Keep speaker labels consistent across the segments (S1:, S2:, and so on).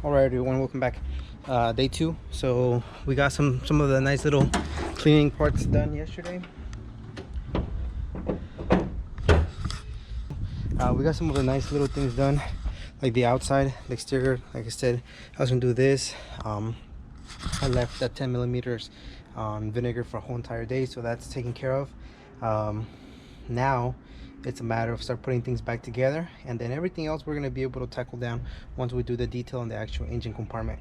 S1: All right, everyone, welcome back. Day 2. So we got some of the nice little cleaning parts done yesterday. We got some of the nice little things done, like the outside, the exterior. Like I said, I was gonna do this. I left that 10 millimeters on vinegar for a whole entire day, so that's taken care of. Now it's a matter of start putting things back together, and then everything else we're going to be able to tackle down once we do the detail on the actual engine compartment.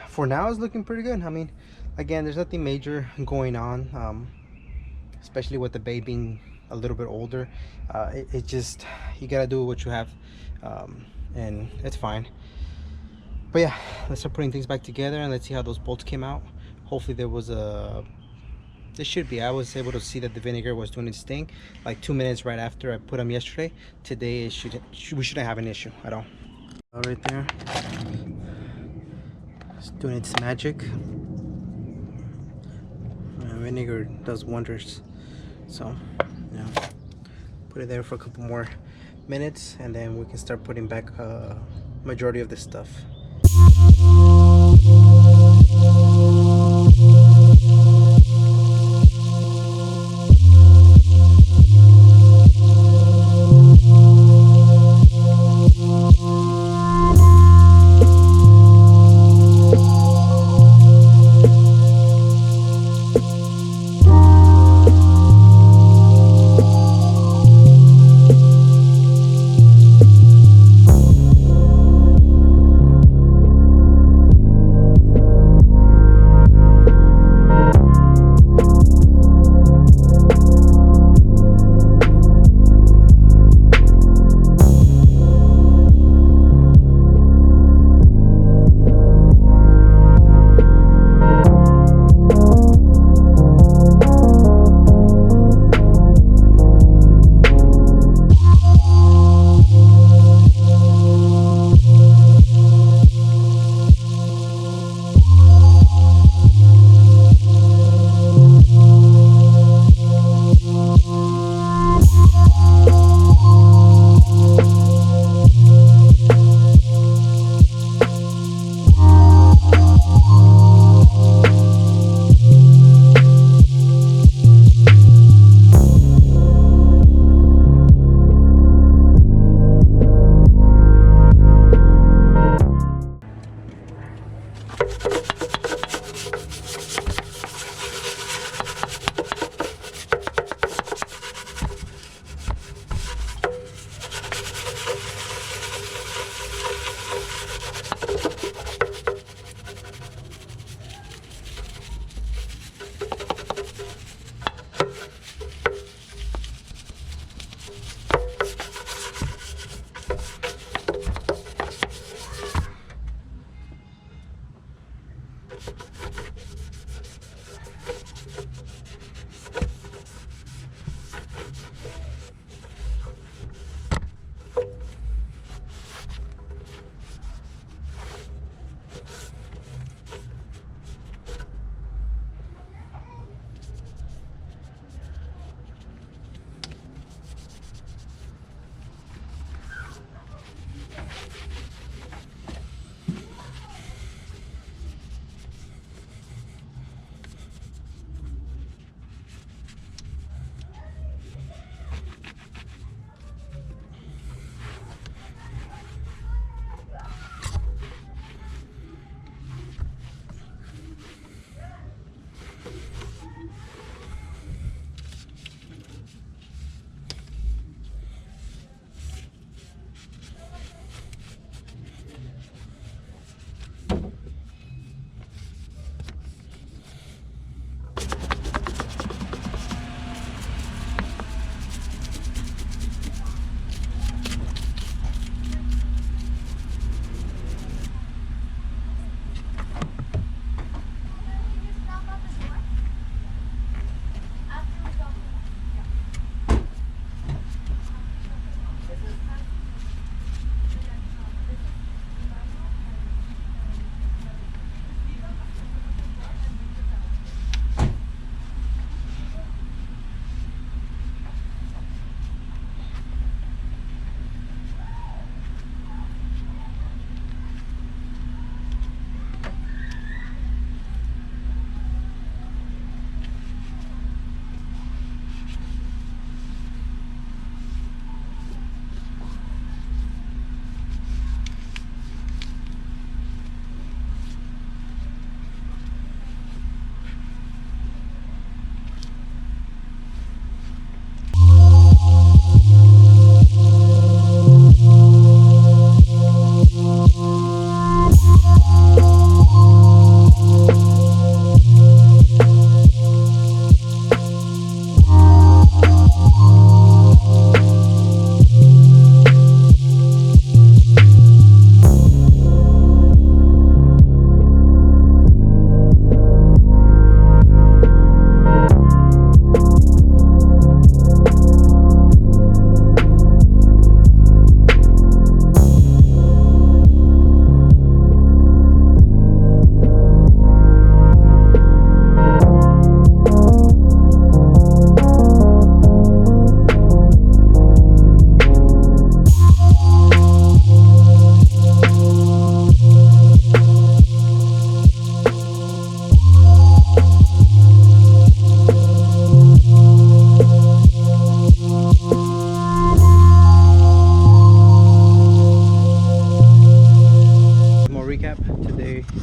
S1: For now it's looking pretty good. I mean, again, there's nothing major going on, especially with the bay being a little bit older. It just, you gotta do what you have, and it's fine. But yeah, let's start putting things back together and let's see how those bolts came out. Hopefully there was a, this should be, I was able to see that the vinegar was doing its thing like 2 minutes right after I put them yesterday. Today we shouldn't have an issue at all. Right there, it's doing its magic. Vinegar does wonders. So yeah, put it there for a couple more minutes and then we can start putting back majority of this stuff.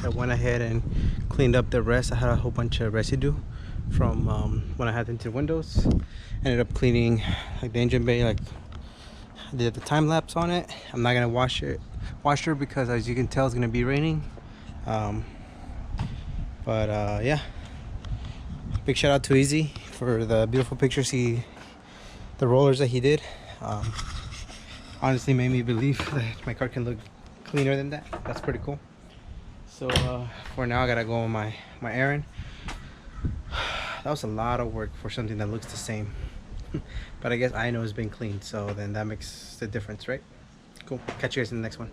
S1: I went ahead and cleaned up the rest. I had a whole bunch of residue from when I had tinted windows. Ended up cleaning like the engine bay, like I did the time lapse on it. I'm not gonna wash her because as you can tell it's gonna be raining. Yeah, big shout out to Easy for the beautiful pictures the rollers that he did. Honestly made me believe that my car can look cleaner than that. That's pretty cool. So for now I gotta go on my errand. That was a lot of work for something that looks the same. But I guess I know it's been cleaned, so then that makes the difference, right? Cool. Catch you guys in the next one.